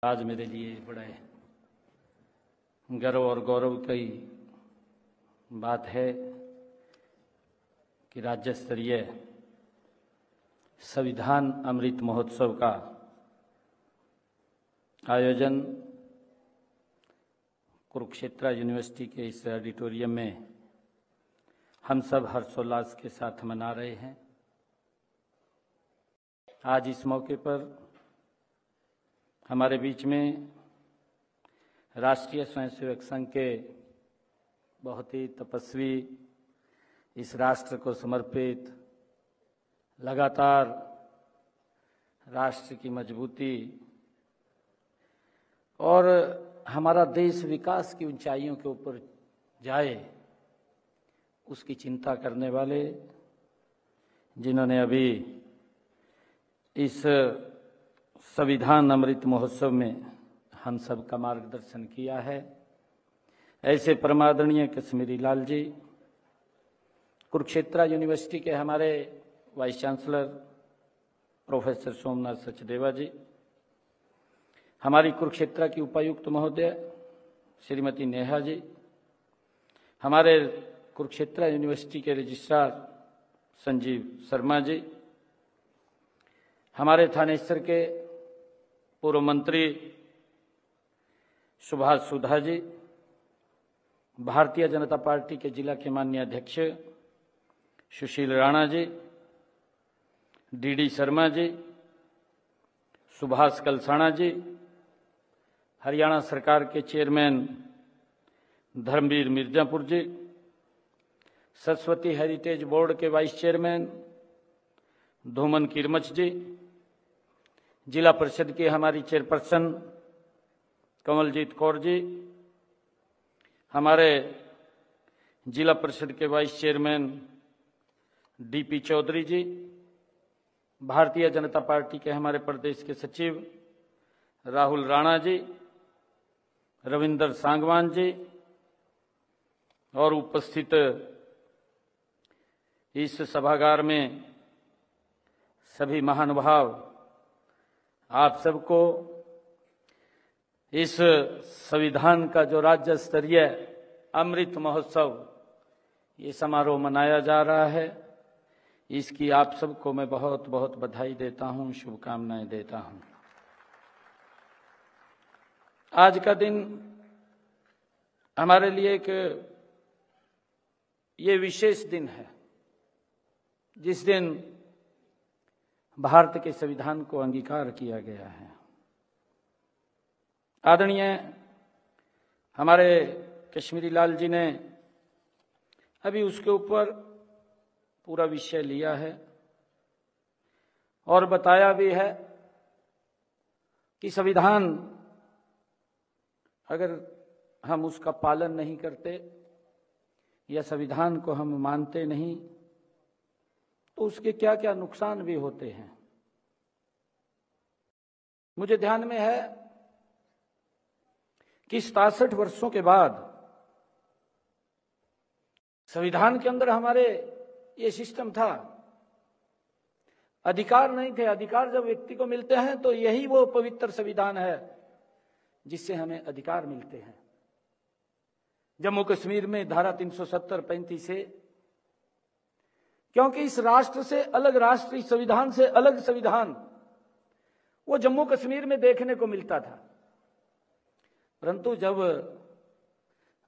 आज मेरे लिए बड़ा गर्व और गौरव की बात है कि राज्य स्तरीय संविधान अमृत महोत्सव का आयोजन कुरुक्षेत्र यूनिवर्सिटी के इस ऑडिटोरियम में हम सब हर्षोल्लास के साथ मना रहे हैं। आज इस मौके पर हमारे बीच में राष्ट्रीय स्वयंसेवक संघ के बहुत ही तपस्वी, इस राष्ट्र को समर्पित, लगातार राष्ट्र की मजबूती और हमारा देश विकास की ऊंचाइयों के ऊपर जाए, उसकी चिंता करने वाले, जिन्होंने अभी इस संविधान अमृत महोत्सव में हम सब का मार्गदर्शन किया है, ऐसे परमादरणीय कश्मीरी लाल जी, कुरुक्षेत्र यूनिवर्सिटी के हमारे vice chancellor professor Somnath Sachdeva ji, हमारी कुरुक्षेत्र की उपायुक्त महोदय श्रीमती नेहा जी, हमारे कुरुक्षेत्र यूनिवर्सिटी के रजिस्ट्रार संजीव शर्मा जी, हमारे थानेसर के पूर्व मंत्री सुभाष सुधा जी, भारतीय जनता पार्टी के जिला के माननीय अध्यक्ष सुशील राणा जी, डीडी शर्मा जी, सुभाष कलसाणा जी, हरियाणा सरकार के चेयरमैन धर्मवीर मिर्जापुर जी, सरस्वती हेरिटेज बोर्ड के वाइस चेयरमैन धूमन किरमच जी, जिला परिषद की हमारी चेयरपर्सन कमलजीत कौर जी, हमारे जिला परिषद के वाइस चेयरमैन डीपी चौधरी जी, भारतीय जनता पार्टी के हमारे प्रदेश के सचिव राहुल राणा जी, रविंदर सांगवान जी और उपस्थित इस सभागार में सभी महानुभाव, आप सबको इस संविधान का जो राज्य स्तरीय अमृत महोत्सव ये समारोह मनाया जा रहा है, इसकी आप सबको मैं बहुत बहुत बधाई देता हूं, शुभकामनाएं देता हूं। आज का दिन हमारे लिए एक ये विशेष दिन है, जिस दिन भारत के संविधान को अंगीकार किया गया है। आदरणीय हमारे कश्मीरी लाल जी ने अभी उसके ऊपर पूरा विषय लिया है और बताया भी है कि संविधान अगर हम उसका पालन नहीं करते या संविधान को हम मानते नहीं तो उसके क्या क्या नुकसान भी होते हैं। मुझे ध्यान में है कि 67 वर्षों के बाद संविधान के अंदर हमारे ये सिस्टम था, अधिकार नहीं थे। अधिकार जब व्यक्ति को मिलते हैं तो यही वो पवित्र संविधान है जिससे हमें अधिकार मिलते हैं। जम्मू कश्मीर में धारा 370-35 से, क्योंकि इस राष्ट्र से अलग राष्ट्र, इस संविधान से अलग संविधान वो जम्मू कश्मीर में देखने को मिलता था, परंतु जब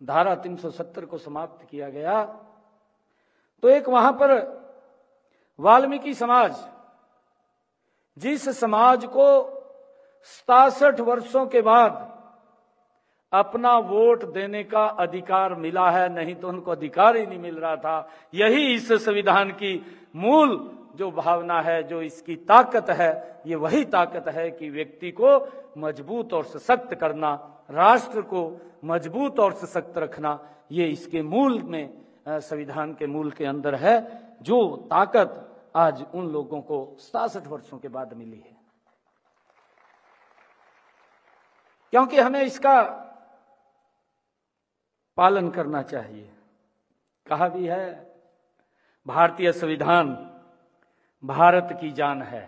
धारा 370 को समाप्त किया गया तो एक वहां पर वाल्मीकि समाज, जिस समाज को 67 वर्षों के बाद अपना वोट देने का अधिकार मिला है, नहीं तो उनको अधिकार ही नहीं मिल रहा था। यही इस संविधान की मूल जो भावना है, जो इसकी ताकत है, ये वही ताकत है कि व्यक्ति को मजबूत और सशक्त करना, राष्ट्र को मजबूत और सशक्त रखना, ये इसके मूल में, संविधान के मूल के अंदर है, जो ताकत आज उन लोगों को 67 वर्षों के बाद मिली है। क्योंकि हमें इसका पालन करना चाहिए। कहा भी है, भारतीय संविधान भारत की जान है।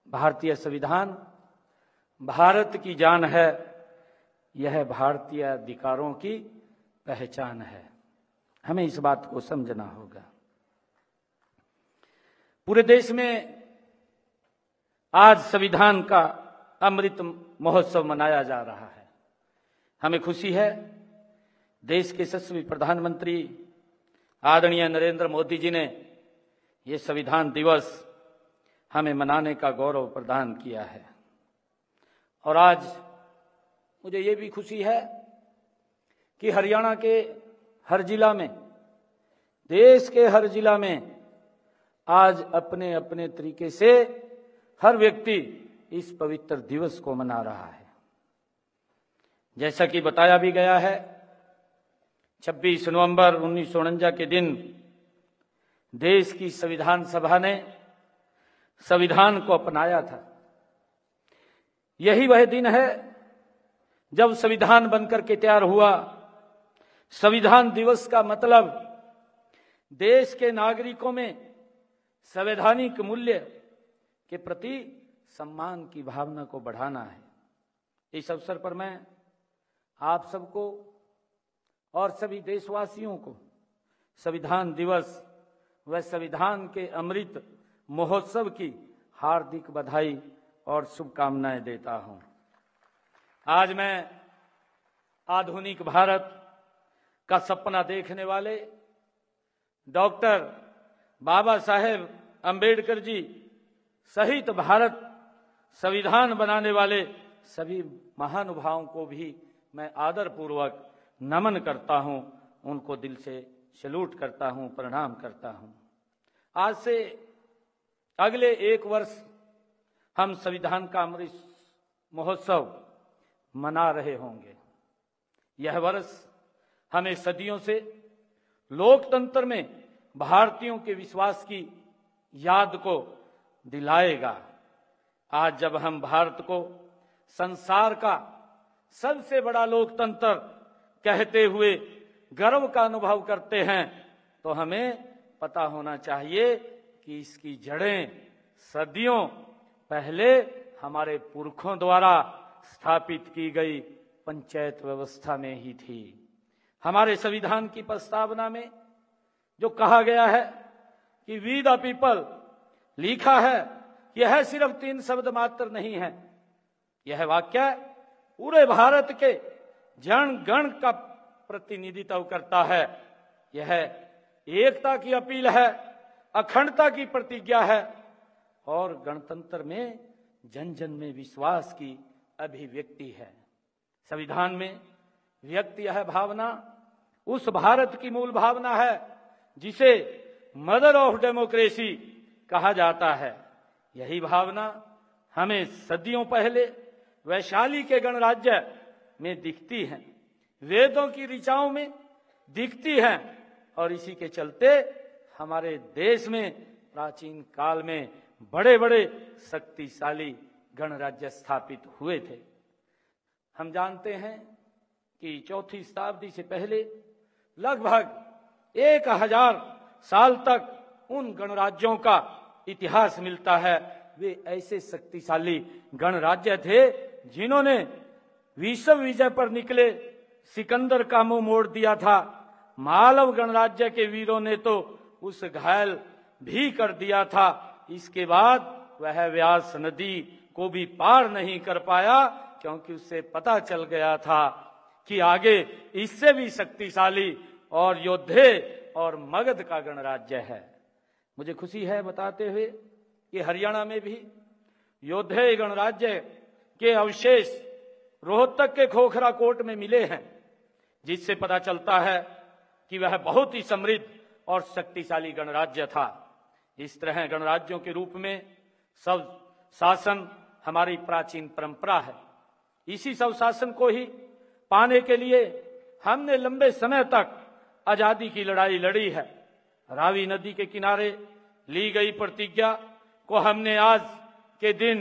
भारतीय संविधान भारत की जान है, यह भारतीय अधिकारों की पहचान है। हमें इस बात को समझना होगा। पूरे देश में आज संविधान का अमृत महोत्सव मनाया जा रहा है। हमें खुशी है, देश के यशस्वी प्रधानमंत्री आदरणीय नरेंद्र मोदी जी ने ये संविधान दिवस हमें मनाने का गौरव प्रदान किया है। और आज मुझे ये भी खुशी है कि हरियाणा के हर जिला में, देश के हर जिला में आज अपने अपने तरीके से हर व्यक्ति इस पवित्र दिवस को मना रहा है। जैसा कि बताया भी गया है, 26 नवंबर 1949 के दिन देश की संविधान सभा ने संविधान को अपनाया था। यही वह दिन है जब संविधान बनकर के तैयार हुआ। संविधान दिवस का मतलब देश के नागरिकों में संवैधानिक मूल्य के प्रति सम्मान की भावना को बढ़ाना है। इस अवसर पर मैं आप सबको और सभी देशवासियों को संविधान दिवस व संविधान के अमृत महोत्सव की हार्दिक बधाई और शुभकामनाएं देता हूं। आज मैं आधुनिक भारत का सपना देखने वाले डॉक्टर बाबा साहेब अंबेडकर जी सहित भारत संविधान बनाने वाले सभी महानुभावों को भी मैं आदरपूर्वक नमन करता हूं, उनको दिल से सैल्यूट करता हूं, प्रणाम करता हूं। आज से अगले 1 वर्ष हम संविधान का अमृत महोत्सव मना रहे होंगे। यह वर्ष हमें सदियों से लोकतंत्र में भारतीयों के विश्वास की याद को दिलाएगा। आज जब हम भारत को संसार का सबसे बड़ा लोकतंत्र कहते हुए गर्व का अनुभव करते हैं, तो हमें पता होना चाहिए कि इसकी जड़ें सदियों पहले हमारे पुरखों द्वारा स्थापित की गई पंचायत व्यवस्था में ही थी। हमारे संविधान की प्रस्तावना में जो कहा गया है कि वी द पीपल लिखा है, यह सिर्फ 3 शब्द मात्र नहीं है। यह वाक्य पूरे भारत के जन गण का प्रतिनिधित्व करता है। यह एकता की अपील है, अखंडता की प्रतिज्ञा है और गणतंत्र में जन जन में विश्वास की अभिव्यक्ति है। संविधान में व्यक्त यह भावना उस भारत की मूल भावना है जिसे मदर ऑफ डेमोक्रेसी कहा जाता है। यही भावना हमें सदियों पहले वैशाली के गणराज्य में दिखती है, वेदों की ऋचाओं में दिखती है और इसी के चलते हमारे देश में प्राचीन काल में बड़े बड़े शक्तिशाली गणराज्य स्थापित हुए थे। हम जानते हैं कि 4वीं शताब्दी से पहले लगभग 1000 साल तक उन गणराज्यों का इतिहास मिलता है। वे ऐसे शक्तिशाली गणराज्य थे जिन्होंने विश्व विजय पर निकले सिकंदर का मुंह मोड़ दिया था। मालव गणराज्य के वीरों ने तो उस घायल भी कर दिया था। इसके बाद वह व्यास नदी को भी पार नहीं कर पाया, क्योंकि उससे पता चल गया था कि आगे इससे भी शक्तिशाली और योद्धे और मगध का गणराज्य है। मुझे खुशी है बताते हुए कि हरियाणा में भी योद्धे गणराज्य के अवशेष रोहतक के खोखरा कोट में मिले हैं, जिससे पता चलता है कि वह बहुत ही समृद्ध और शक्तिशाली गणराज्य था। इस तरह गणराज्यों के रूप में सब शासन हमारी प्राचीन परंपरा है। इसी सब शासन को ही पाने के लिए हमने लंबे समय तक आजादी की लड़ाई लड़ी है। रावी नदी के किनारे ली गई प्रतिज्ञा को हमने आज के दिन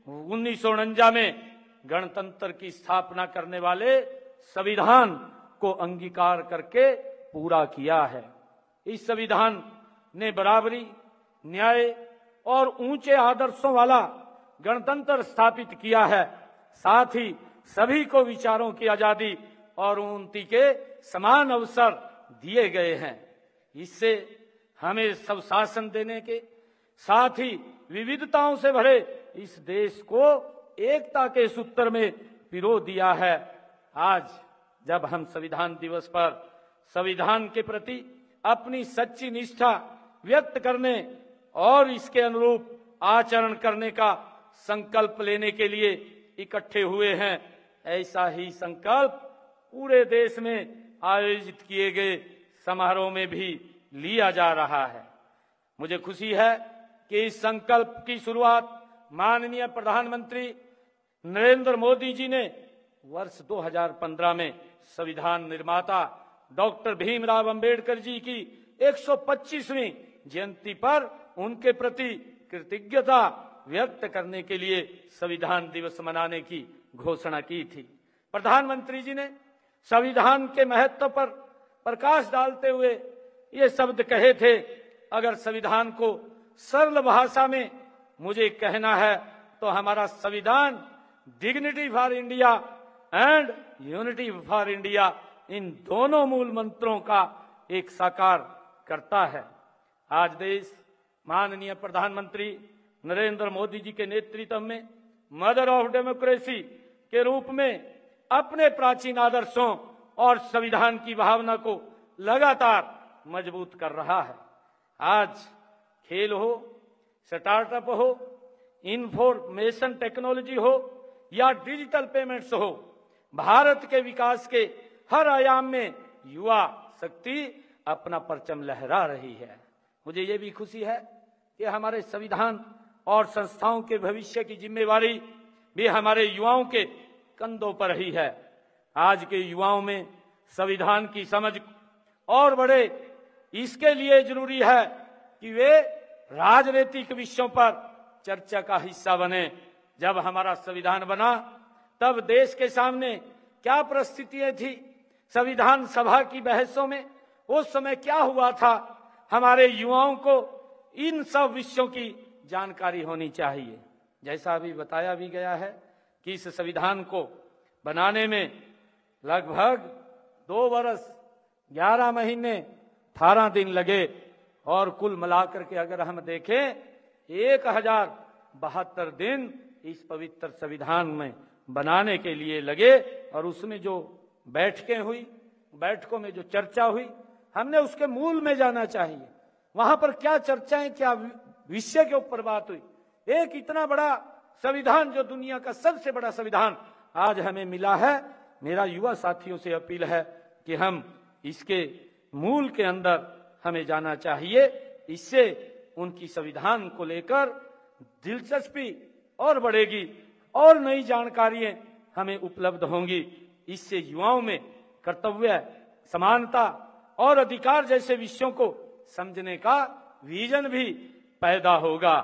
1949 में गणतंत्र की स्थापना करने वाले संविधान को अंगीकार करके पूरा किया है। इस संविधान ने बराबरी, न्याय और ऊंचे आदर्शों वाला गणतंत्र स्थापित किया है। साथ ही सभी को विचारों की आजादी और उन्नति के समान अवसर दिए गए हैं। इससे हमें सब शासन देने के साथ ही विविधताओं से भरे इस देश को एकता के सूत्र में पिरो दिया है। आज जब हम संविधान दिवस पर संविधान के प्रति अपनी सच्ची निष्ठा व्यक्त करने और इसके अनुरूप आचरण करने का संकल्प लेने के लिए इकट्ठे हुए हैं, ऐसा ही संकल्प पूरे देश में आयोजित किए गए समारोह में भी लिया जा रहा है। मुझे खुशी है कि इस संकल्प की शुरुआत माननीय प्रधानमंत्री नरेंद्र मोदी जी ने वर्ष 2015 में संविधान निर्माता डॉक्टर भीमराव अंबेडकर जी की 125वीं जयंती पर उनके प्रति कृतज्ञता व्यक्त करने के लिए संविधान दिवस मनाने की घोषणा की थी। प्रधानमंत्री जी ने संविधान के महत्व पर प्रकाश डालते हुए ये शब्द कहे थे, अगर संविधान को सरल भाषा में मुझे कहना है तो हमारा संविधान dignity for India and unity for India, इन दोनों मूल मंत्रों का एक साकार करता है। आज देश माननीय प्रधानमंत्री नरेंद्र मोदी जी के नेतृत्व में मदर ऑफ डेमोक्रेसी के रूप में अपने प्राचीन आदर्शों और संविधान की भावना को लगातार मजबूत कर रहा है। आज खेल हो, स्टार्टअप हो, इंफॉर्मेशन टेक्नोलॉजी हो या डिजिटल पेमेंट्स हो, भारत के विकास के हर आयाम में युवा शक्ति अपना परचम लहरा रही है। मुझे ये भी खुशी है कि हमारे संविधान और संस्थाओं के भविष्य की जिम्मेवारी भी हमारे युवाओं के कंधों पर ही है। आज के युवाओं में संविधान की समझ और बढ़े, इसके लिए जरूरी है कि वे राजनीतिक विषयों पर चर्चा का हिस्सा बने। जब हमारा संविधान बना तब देश के सामने क्या परिस्थितियां थी, संविधान सभा की बहसों में उस समय क्या हुआ था, हमारे युवाओं को इन सब विषयों की जानकारी होनी चाहिए। जैसा अभी बताया भी गया है कि इस संविधान को बनाने में लगभग 2 वर्ष 11 महीने 18 दिन लगे और कुल मिलाकर के अगर हम देखें 1072 दिन इस पवित्र संविधान में बनाने के लिए लगे। और उसमें जो बैठकें हुई, बैठकों में जो चर्चा हुई, हमने उसके मूल में जाना चाहिए। वहां पर क्या चर्चाएं, क्या विषय के ऊपर बात हुई। एक इतना बड़ा संविधान, जो दुनिया का सबसे बड़ा संविधान आज हमें मिला है, मेरा युवा साथियों से अपील है कि हम इसके मूल के अंदर हमें जाना चाहिए। इससे उनकी संविधान को लेकर दिलचस्पी और बढ़ेगी और नई जानकारियां हमें उपलब्ध होंगी। इससे युवाओं में कर्तव्य, समानता और अधिकार जैसे विषयों को समझने का विजन भी पैदा होगा।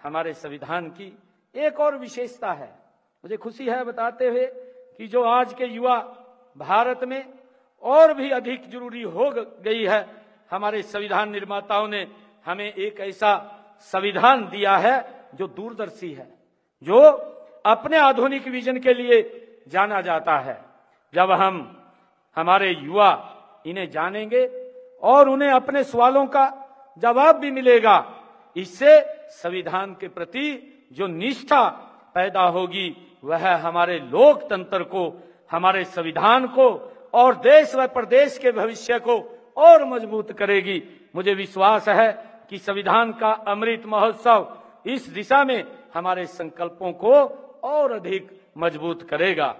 हमारे संविधान की एक और विशेषता है, मुझे खुशी है बताते हुए कि जो आज के युवा भारत में और भी अधिक जरूरी हो गई है। हमारे संविधान निर्माताओं ने हमें एक ऐसा संविधान दिया है जो दूरदर्शी है, जो अपने आधुनिक विजन के लिए जाना जाता है। जब हम हमारे युवा इन्हें जानेंगे और उन्हें अपने सवालों का जवाब भी मिलेगा, इससे संविधान के प्रति जो निष्ठा पैदा होगी वह हमारे लोकतंत्र को, हमारे संविधान को और देश व प्रदेश के भविष्य को और मजबूत करेगी। मुझे विश्वास है कि संविधान का अमृत महोत्सव इस दिशा में हमारे संकल्पों को और अधिक मजबूत करेगा।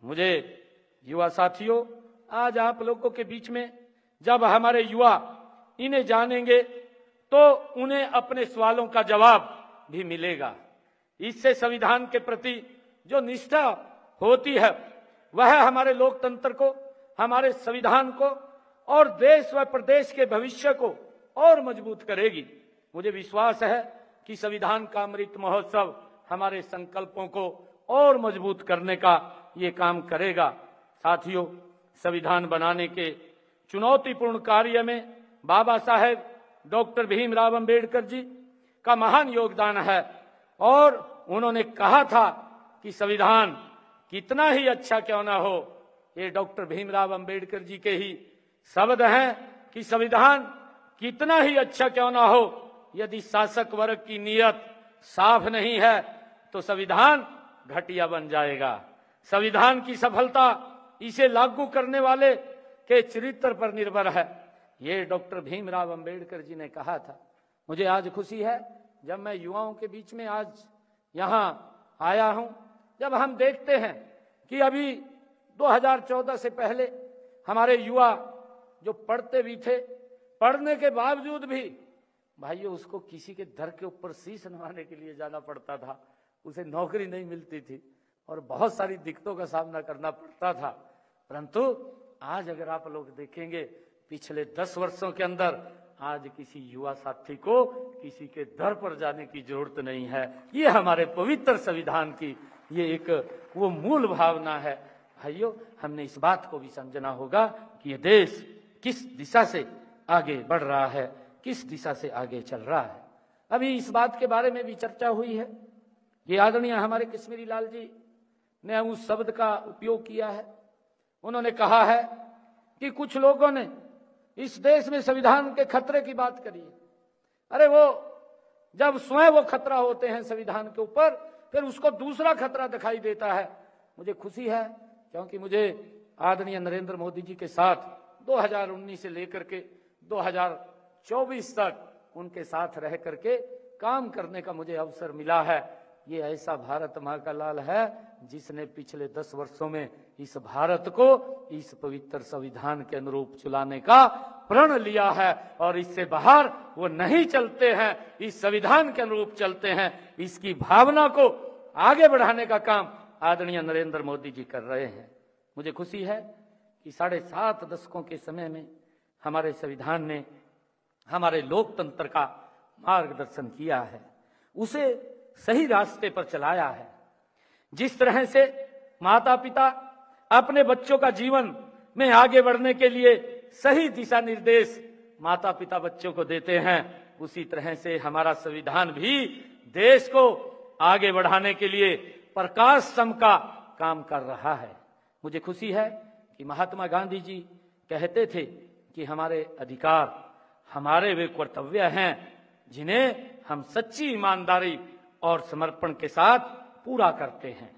मुझे युवा साथियों, आज आप लोगों के बीच में जब हमारे युवा इन्हें जानेंगे तो उन्हें अपने सवालों का जवाब भी मिलेगा। इससे संविधान के प्रति जो निष्ठा होती है वह हमारे लोकतंत्र को, हमारे संविधान को और देश व प्रदेश के भविष्य को और मजबूत करेगी। मुझे विश्वास है कि संविधान का अमृत महोत्सव हमारे संकल्पों को और मजबूत करने का ये काम करेगा। साथियों, संविधान बनाने के चुनौतीपूर्ण कार्य में बाबा साहेब डॉक्टर भीमराव अंबेडकर जी का महान योगदान है और उन्होंने कहा था कि संविधान कितना ही अच्छा क्यों ना हो, ये डॉक्टर भीमराव अंबेडकर जी के ही शब्द हैं कि संविधान कितना ही अच्छा क्यों ना हो, यदि शासक वर्ग की नीयत साफ नहीं है तो संविधान घटिया बन जाएगा। संविधान की सफलता इसे लागू करने वाले के चरित्र पर निर्भर है, ये डॉक्टर भीमराव अंबेडकर जी ने कहा था। मुझे आज खुशी है जब मैं युवाओं के बीच में आज यहाँ आया हूं, जब हम देखते हैं कि अभी 2014 से पहले हमारे युवा जो पढ़ते भी थे, पढ़ने के बावजूद भी भाइयों उसको किसी के दर के ऊपर शीश नवाने के लिए जाना पड़ता था, उसे नौकरी नहीं मिलती थी और बहुत सारी दिक्कतों का सामना करना पड़ता था। परंतु आज अगर आप लोग देखेंगे पिछले 10 वर्षों के अंदर आज किसी युवा साथी को किसी के दर पर जाने की जरूरत नहीं है। ये हमारे पवित्र संविधान की ये एक वो मूल भावना है। भाइयों हमने इस बात को भी समझना होगा कि ये देश किस दिशा से आगे बढ़ रहा है, किस दिशा से आगे चल रहा है। अभी इस बात के बारे में भी चर्चा हुई है कि आदरणीय हमारे कश्मीरी लाल जी ने उस शब्द का उपयोग किया है। उन्होंने कहा है कि कुछ लोगों ने इस देश में संविधान के खतरे की बात करी है। अरे वो जब स्वयं वो खतरा होते हैं संविधान के ऊपर, फिर उसको दूसरा खतरा दिखाई देता है। मुझे खुशी है क्योंकि मुझे आदरणीय नरेंद्र मोदी जी के साथ 2019 से लेकर के 2024 तक उनके साथ रह करके काम करने का मुझे अवसर मिला है। ये ऐसा भारत माँ का लाल है जिसने पिछले 10 वर्षों में इस भारत को इस पवित्र संविधान के अनुरूप चलाने का प्रण लिया है और इससे बाहर वो नहीं चलते हैं, इस संविधान के अनुरूप चलते हैं। इसकी भावना को आगे बढ़ाने का काम आदरणीय नरेंद्र मोदी जी कर रहे हैं। मुझे खुशी है कि 7.5 दशकों के समय में हमारे संविधान ने हमारे लोकतंत्र का मार्गदर्शन किया है, उसे सही रास्ते पर चलाया है। जिस तरह से माता पिता अपने बच्चों का जीवन में आगे बढ़ने के लिए सही दिशा निर्देश माता पिता बच्चों को देते हैं, उसी तरह से हमारा संविधान भी देश को आगे बढ़ाने के लिए प्रकाश सम का काम कर रहा है। मुझे खुशी है कि महात्मा गांधी जी कहते थे कि हमारे अधिकार हमारे वे कर्तव्य हैं जिन्हें हम सच्ची ईमानदारी और समर्पण के साथ पूरा करते हैं।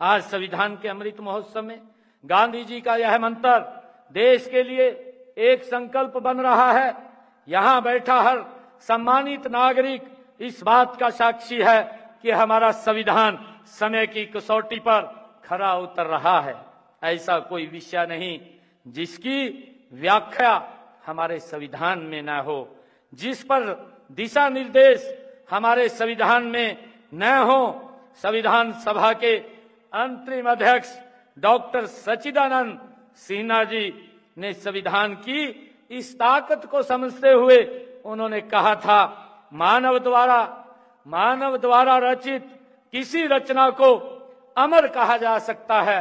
आज संविधान के अमृत महोत्सव में गांधी जी का यह मंत्र देश के लिए एक संकल्प बन रहा है। यहाँ बैठा हर सम्मानित नागरिक इस बात का साक्षी है कि हमारा संविधान समय की कसौटी पर खरा उतर रहा है। ऐसा कोई विषय नहीं जिसकी व्याख्या हमारे संविधान में न हो, जिस पर दिशा निर्देश हमारे संविधान में न हो। संविधान सभा के अंतरिम अध्यक्ष डॉक्टर सच्चिदानंद सिन्हा जी ने संविधान की इस ताकत को समझते हुए उन्होंने कहा था, मानव द्वारा रचित किसी रचना को अमर कहा जा सकता है।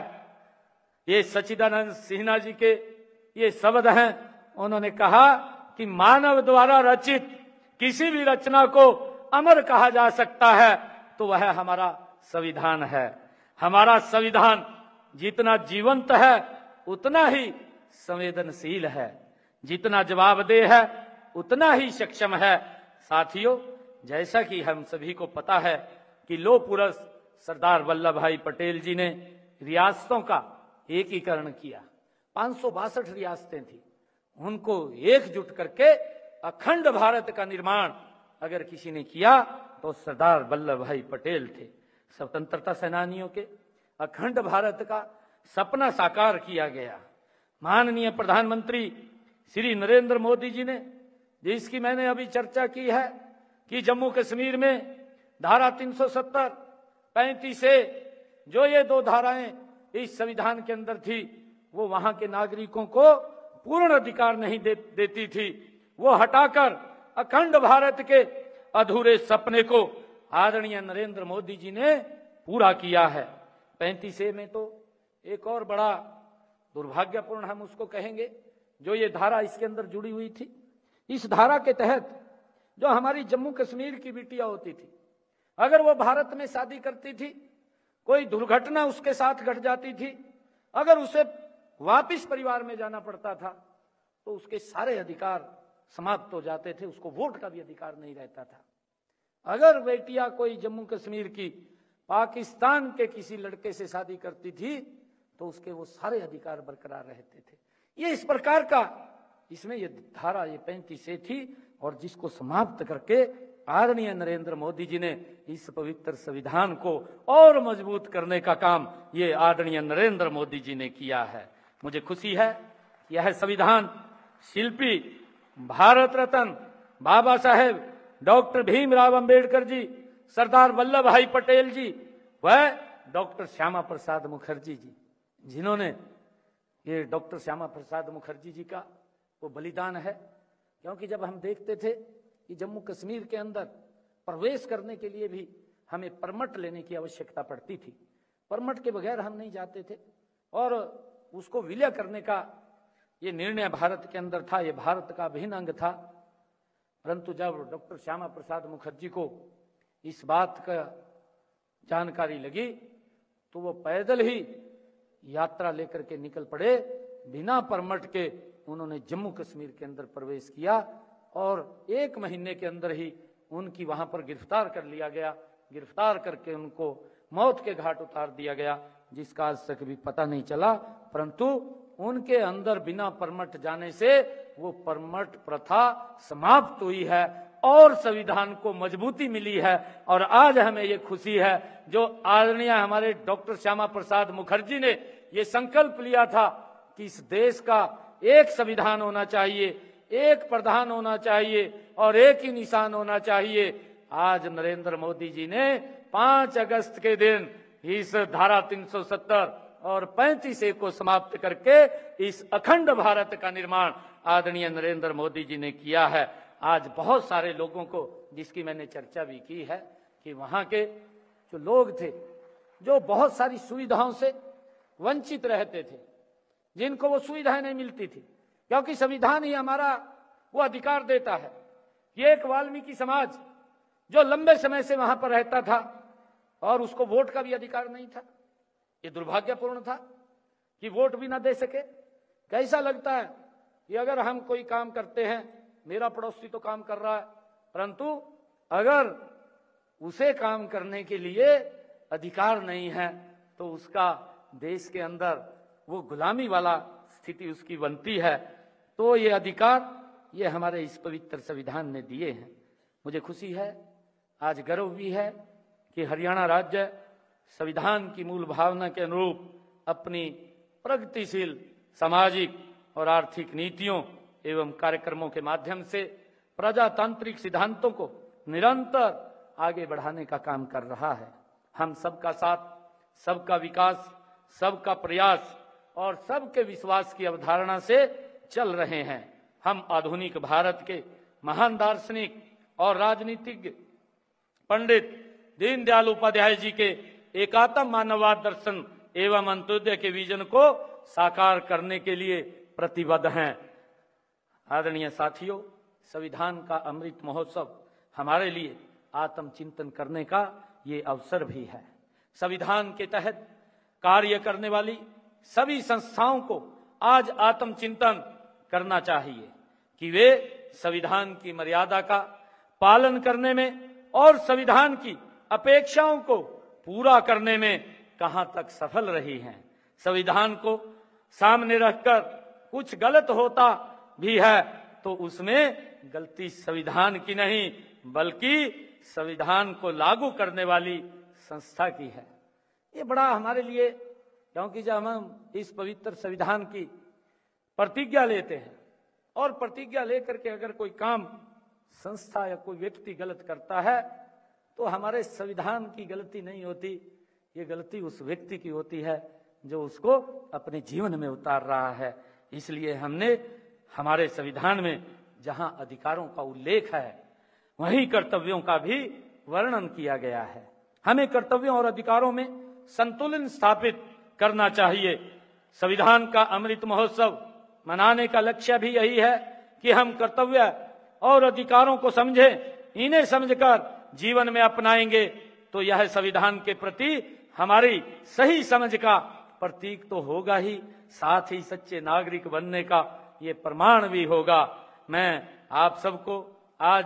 ये सच्चिदानंद सिन्हा जी के ये शब्द हैं। उन्होंने कहा कि मानव द्वारा रचित किसी भी रचना को अमर कहा जा सकता है तो वह हमारा संविधान है। हमारा संविधान जितना जीवंत है उतना ही संवेदनशील है, जितना जवाबदेह है उतना ही सक्षम है। साथियों, जैसा कि हम सभी को पता है कि लौह पुरुष सरदार वल्लभ भाई पटेल जी ने रियासतों का एकीकरण किया। 562 रियासतें थी, उनको एकजुट करके अखंड भारत का निर्माण अगर किसी ने किया तो सरदार वल्लभ भाई पटेल थे। स्वतंत्रता सेनानियों के अखंड भारत का सपना साकार किया गया। माननीय प्रधानमंत्री श्री नरेंद्र मोदी जी ने, जिसकी मैंने अभी चर्चा की है कि जम्मू कश्मीर में धारा 370, 35 से जो ये 2 धाराएं इस संविधान के अंदर थी वो वहां के नागरिकों को पूर्ण अधिकार नहीं देती थी। वो हटाकर अखंड भारत के अधूरे सपने को आदरणीय नरेंद्र मोदी जी ने पूरा किया है। 35A में तो एक और बड़ा दुर्भाग्यपूर्ण हम उसको कहेंगे, जो ये धारा इसके अंदर जुड़ी हुई थी। इस धारा के तहत जो हमारी जम्मू कश्मीर की बिटिया होती थी, अगर वो भारत में शादी करती थी कोई दुर्घटना उसके साथ घट जाती थी, अगर उसे वापिस परिवार में जाना पड़ता था तो उसके सारे अधिकार समाप्त हो जाते थे, उसको वोट का भी अधिकार नहीं रहता था। अगर बेटिया कोई जम्मू कश्मीर की पाकिस्तान के किसी लड़के से शादी करती थी तो उसके वो सारे अधिकार बरकरार रहते थे। ये इस प्रकार का इसमें ये धारा ये 35 थी, और जिसको समाप्त करके आदरणीय नरेंद्र मोदी जी ने इस पवित्र संविधान को और मजबूत करने का काम ये आदरणीय नरेंद्र मोदी जी ने किया है। मुझे खुशी है यह संविधान शिल्पी भारत रत्न बाबा साहेब डॉक्टर भीमराव अंबेडकर जी, सरदार वल्लभ भाई पटेल जी व डॉक्टर श्यामा प्रसाद मुखर्जी जी, जिन्होंने ये डॉक्टर श्यामा प्रसाद मुखर्जी जी का वो बलिदान है। क्योंकि जब हम देखते थे कि जम्मू कश्मीर के अंदर प्रवेश करने के लिए भी हमें परमिट लेने की आवश्यकता पड़ती थी, परमिट के बगैर हम नहीं जाते थे, और उसको विलय करने का ये निर्णय भारत के अंदर था, ये भारत का अभिन्न अंग था। परंतु जब डॉक्टर श्यामा प्रसाद मुखर्जी को इस बात का जानकारी लगी तो वो पैदल ही यात्रा लेकर के निकल पड़े, बिना परमिट के उन्होंने जम्मू कश्मीर के अंदर प्रवेश किया, और 1 महीने के अंदर ही उनकी वहां पर गिरफ्तार कर लिया गया, गिरफ्तार करके उनको मौत के घाट उतार दिया गया, जिसका आज तक भी पता नहीं चला। परंतु उनके अंदर बिना परमिट जाने से वो परमिट प्रथा समाप्त हुई है और संविधान को मजबूती मिली है। और आज हमें ये खुशी है जो आदरणीय हमारे डॉक्टर श्यामा प्रसाद मुखर्जी ने ये संकल्प लिया था कि इस देश का एक संविधान होना चाहिए, एक प्रधान होना चाहिए और एक ही निशान होना चाहिए। आज नरेंद्र मोदी जी ने 5 अगस्त के दिन इस धारा 370 और 35A को समाप्त करके इस अखंड भारत का निर्माण आदरणीय नरेंद्र मोदी जी ने किया है। आज बहुत सारे लोगों को, जिसकी मैंने चर्चा भी की है, कि वहां के जो लोग थे जो बहुत सारी सुविधाओं से वंचित रहते थे, जिनको वो सुविधाएं नहीं मिलती थी, क्योंकि संविधान ही हमारा वो अधिकार देता है कि एक वाल्मीकि समाज जो लंबे समय से वहां पर रहता था और उसको वोट का भी अधिकार नहीं था। ये दुर्भाग्यपूर्ण था कि वोट भी ना दे सके। कैसा लगता है कि अगर हम कोई काम करते हैं, मेरा पड़ोसी तो काम कर रहा है, परंतु अगर उसे काम करने के लिए अधिकार नहीं है तो उसका देश के अंदर वो गुलामी वाला स्थिति उसकी बनती है। तो ये अधिकार ये हमारे इस पवित्र संविधान ने दिए हैं। मुझे खुशी है, आज गर्व भी है कि हरियाणा राज्य संविधान की मूल भावना के अनुरूप अपनी प्रगतिशील सामाजिक और आर्थिक नीतियों एवं कार्यक्रमों के माध्यम से प्रजातांत्रिक सिद्धांतों को निरंतर आगे बढ़ाने का काम कर रहा है। हम सबका साथ, सबका विकास, सबका प्रयास और सबके विश्वास की अवधारणा से चल रहे हैं। हम आधुनिक भारत के महान दार्शनिक और राजनीतिज्ञ पंडित दीनदयाल उपाध्याय जी के एकात्म मानववाद दर्शन एवं अंत्योदय के विजन को साकार करने के लिए प्रतिबद्ध हैं। आदरणीय साथियों, संविधान का अमृत महोत्सव हमारे लिए आत्मचिंतन करने का ये अवसर भी है। संविधान के तहत कार्य करने वाली सभी संस्थाओं को आज आत्मचिंतन करना चाहिए कि वे संविधान की मर्यादा का पालन करने में और संविधान की अपेक्षाओं को पूरा करने में कहां तक सफल रही हैं। संविधान को सामने रखकर कुछ गलत होता भी है तो उसमें गलती संविधान की नहीं बल्कि संविधान को लागू करने वाली संस्था की है। ये बड़ा हमारे लिए, क्योंकि जब हम इस पवित्र संविधान की प्रतिज्ञा लेते हैं और प्रतिज्ञा लेकर के अगर कोई काम संस्था या कोई व्यक्ति गलत करता है तो हमारे संविधान की गलती नहीं होती, ये गलती उस व्यक्ति की होती है जो उसको अपने जीवन में उतार रहा है। इसलिए हमने हमारे संविधान में जहां अधिकारों का उल्लेख है वहीं कर्तव्यों का भी वर्णन किया गया है। हमें कर्तव्यों और अधिकारों में संतुलन स्थापित करना चाहिए। संविधान का अमृत महोत्सव मनाने का लक्ष्य भी यही है कि हम कर्तव्य और अधिकारों को समझें, इन्हें समझकर जीवन में अपनाएंगे तो यह संविधान के प्रति हमारी सही समझ का प्रतीक तो होगा ही, साथ ही सच्चे नागरिक बनने का ये प्रमाण भी होगा। मैं आप सबको आज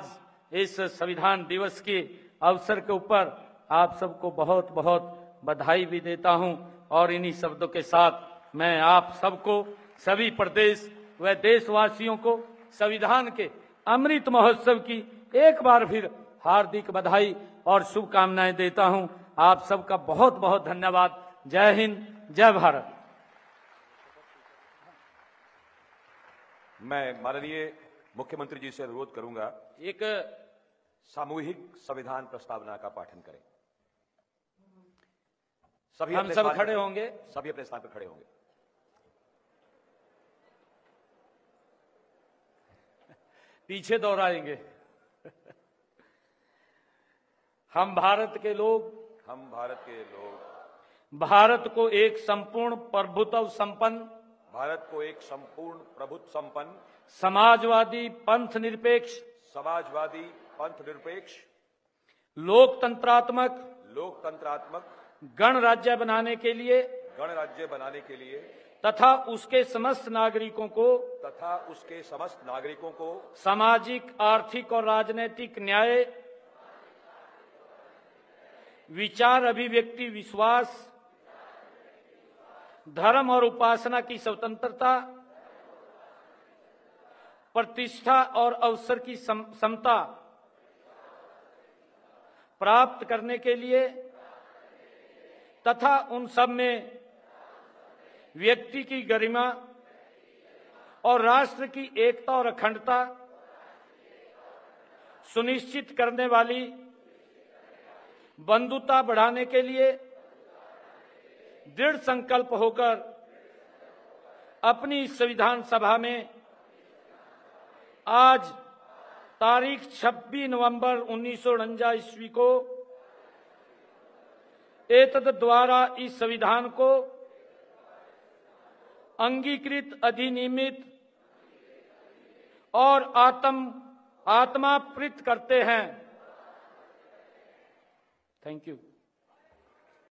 इस संविधान दिवस के अवसर के ऊपर आप सबको बहुत बहुत बधाई भी देता हूं और इन्हीं शब्दों के साथ मैं आप सबको, सभी प्रदेश व देशवासियों को संविधान के अमृत महोत्सव की एक बार फिर हार्दिक बधाई और शुभकामनाएं देता हूं। आप सबका बहुत बहुत धन्यवाद। जय हिंद, जय भारत। मैं माननीय मुख्यमंत्री जी से अनुरोध करूंगा एक सामूहिक संविधान प्रस्तावना का पाठन करें। सभी हम सब खड़े होंगे, सभी अपने स्थान पर खड़े होंगे। पीछे दोहराएंगे। हम भारत के लोग, भारत को एक संपूर्ण प्रभुत्व संपन्न, भारत को एक संपूर्ण प्रभुत्व संपन्न, समाजवादी पंथ निरपेक्ष, लोकतंत्रात्मक गणराज्य बनाने के लिए तथा उसके समस्त नागरिकों को सामाजिक, आर्थिक और राजनीतिक न्याय, विचार अभिव्यक्ति, विश्वास, धर्म और उपासना की स्वतंत्रता, प्रतिष्ठा और अवसर की समता प्राप्त करने के लिए तथा उन सब में व्यक्ति की गरिमा और राष्ट्र की एकता और अखंडता सुनिश्चित करने वाली बंधुता बढ़ाने के लिए दृढ़ संकल्प होकर अपनी संविधान सभा में आज तारीख 26 नवंबर 1949 ईस्वी को एतद द्वारा इस संविधान को अंगीकृत, अधिनियमित और आत्माप्रीत करते हैं। Thank you.